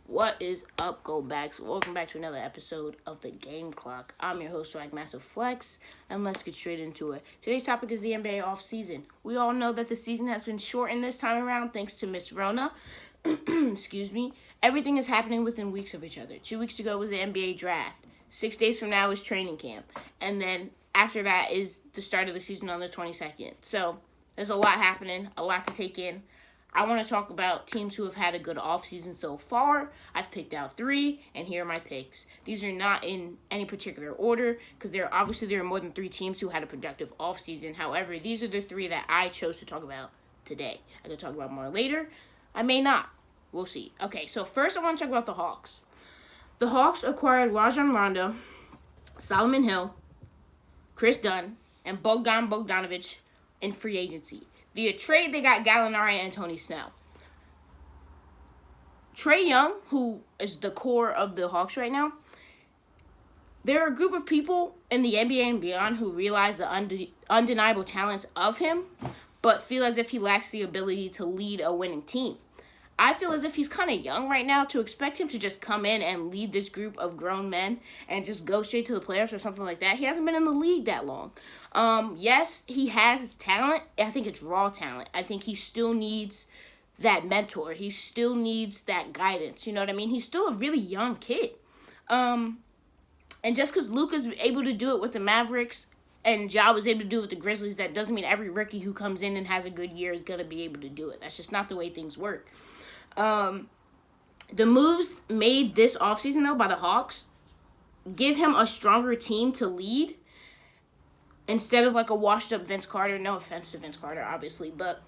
What is up, Go Backs? Welcome back to another episode of the Game Clock. I'm your host, Swag Massive Flex, and let's get straight into it. Today's topic is the NBA offseason. We all know that the season has been shortened this time around thanks to Miss Rona. Excuse me. Everything is happening within weeks of each other. 2 weeks ago was the NBA draft. 6 days from now is training camp. And then after that is the start of the season on the 22nd. So there's a lot happening, a lot to take in. I want to talk about teams who have had a good offseason so far. I've picked out 3, and here are my picks. These are not in any particular order, because there are more than 3 teams who had a productive offseason. However, these are the 3 that I chose to talk about today. I could talk about more later. I may not. We'll see. Okay, so first I want to talk about the Hawks. The Hawks acquired Rajon Rondo, Solomon Hill, Chris Dunn, and Bogdan Bogdanovic in free agency. Via trade, they got Gallinari and Tony Snell. Trae Young, who is the core of the Hawks right now, there are a group of people in the NBA and beyond who realize the undeniable talents of him, but feel as if he lacks the ability to lead a winning team. I feel as if he's kind of young right now to expect him to just come in and lead this group of grown men and just go straight to the playoffs or something like that. He hasn't been in the league that long. Yes, he has talent. I think it's raw talent. I think he still needs that mentor. He still needs that guidance. You know what I mean? He's still a really young kid. And just because Luka's able to do it with the Mavericks and Ja was able to do it with the Grizzlies, that doesn't mean every rookie who comes in and has a good year is going to be able to do it. That's just not the way things work. The moves made this offseason, though, by the Hawks give him a stronger team to lead instead of like a washed-up Vince Carter. No offense to Vince Carter, obviously, but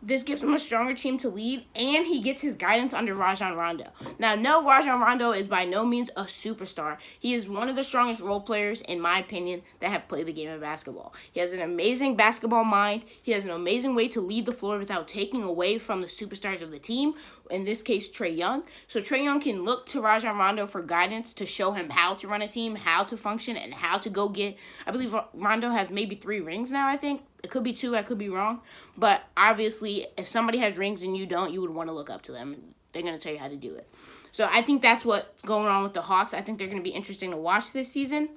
this gives him a stronger team to lead, and he gets his guidance under Rajon Rondo. Now, no, Rajon Rondo is by no means a superstar. He is one of the strongest role players, in my opinion, that have played the game of basketball. He has an amazing basketball mind. He has an amazing way to lead the floor without taking away from the superstars of the team, in this case, Trae Young. So Trae Young can look to Rajon Rondo for guidance to show him how to run a team, how to function, and how to go get, I believe Rondo has maybe 3 rings now, I think. It could be 2, I could be wrong. But obviously, if somebody has rings and you don't, you would want to look up to them. They're going to tell you how to do it. So I think that's what's going on with the Hawks. I think they're going to be interesting to watch this season.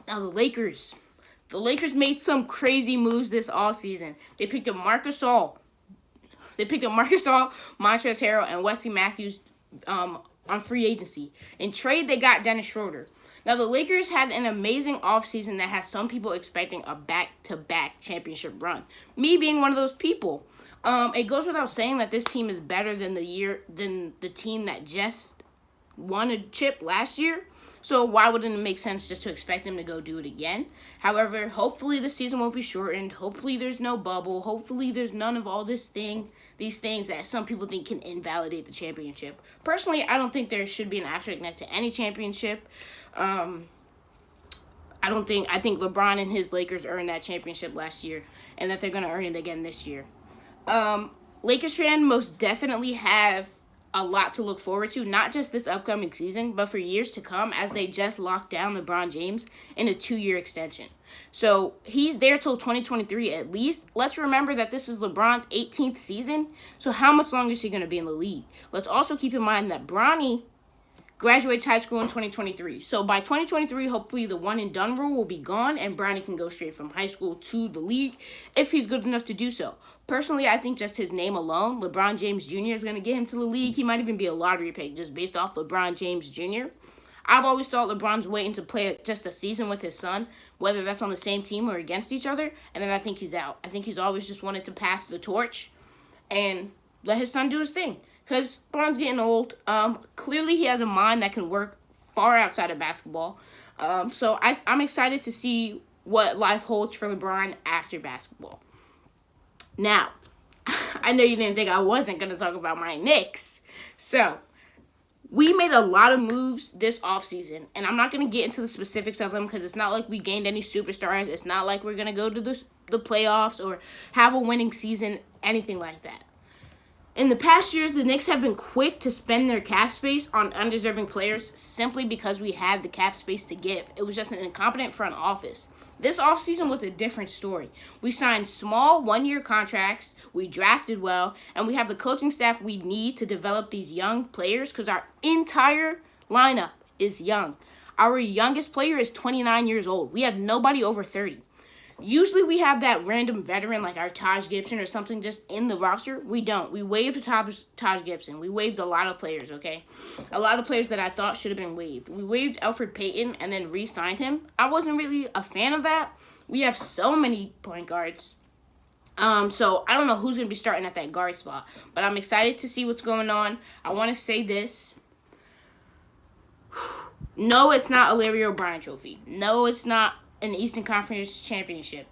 Now, the Lakers. The Lakers made some crazy moves this offseason. They picked up Marc Gasol, Montrezl Harrell, and Wesley Matthews on free agency. In trade, they got Dennis Schroeder. Now, the Lakers had an amazing offseason that has some people expecting a back-to-back championship run. Me being one of those people. It goes without saying that this team is better than the team that just won a chip last year. So why wouldn't it make sense just to expect them to go do it again? However, hopefully the season won't be shortened. Hopefully there's no bubble. Hopefully there's none of all these things that some people think can invalidate the championship. Personally, I don't think there should be an asterisk next to any championship. I think LeBron and his Lakers earned that championship last year, and that they're going to earn it again this year. Lakers fans most definitely have a lot to look forward to, not just this upcoming season, but for years to come, as they just locked down LeBron James in a 2-year extension. So he's there till 2023 at least. Let's remember that this is LeBron's 18th season, so how much longer is he going to be in the league? Let's also keep in mind that Bronny graduates high school in 2023. So by 2023, hopefully the one and done rule will be gone, and Bronny can go straight from high school to the league if he's good enough to do so. Personally, I think just his name alone, LeBron James Jr., is going to get him to the league. He might even be a lottery pick just based off LeBron James Jr. I've always thought LeBron's waiting to play just a season with his son, whether that's on the same team or against each other, and then I think he's out. I think he's always just wanted to pass the torch and let his son do his thing, because LeBron's getting old. Clearly, he has a mind that can work far outside of basketball. So I'm excited to see what life holds for LeBron after basketball. Now, I know you didn't think I wasn't going to talk about my Knicks. So, we made a lot of moves this offseason, and I'm not going to get into the specifics of them because it's not like we gained any superstars. It's not like we're going to go to the playoffs or have a winning season, anything like that. In the past years, the Knicks have been quick to spend their cap space on undeserving players simply because we had the cap space to give. It was just an incompetent front office. This offseason was a different story. We signed small one-year contracts, we drafted well, and we have the coaching staff we need to develop these young players because our entire lineup is young. Our youngest player is 29 years old. We have nobody over 30. Usually we have that random veteran like our Taj Gibson or something just in the roster. We don't. We waived Taj Gibson. We waived a lot of players, okay? A lot of players that I thought should have been waived. We waived Elfrid Payton and then re-signed him. I wasn't really a fan of that. We have so many point guards. So I don't know who's going to be starting at that guard spot. But I'm excited to see what's going on. I want to say this. No, it's not a Larry O'Brien trophy. No, it's not an Eastern Conference championship.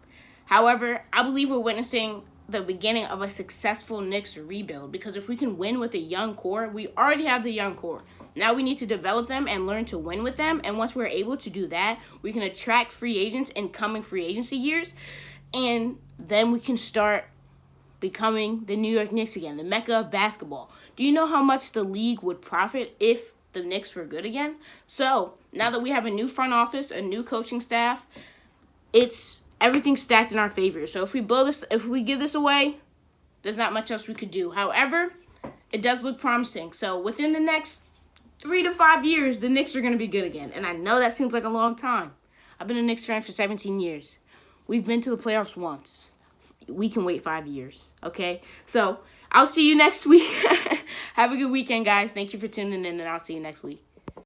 However, I believe we're witnessing the beginning of a successful Knicks rebuild because if we can win with a young core, we already have the young core. Now we need to develop them and learn to win with them. And once we're able to do that, we can attract free agents in coming free agency years. And then we can start becoming the New York Knicks again, the Mecca of basketball. Do you know how much the league would profit if the Knicks were good again? So now that we have a new front office, a new coaching staff, it's everything's stacked in our favor. So if we give this away, there's not much else we could do. However, it does look promising. So within the next 3 to 5 years, the Knicks are going to be good again. And I know that seems like a long time. I've been a Knicks fan for 17 years. We've been to the playoffs once. We can wait 5 years, okay? So I'll see you next week. Have a good weekend, guys. Thank you for tuning in, and I'll see you next week.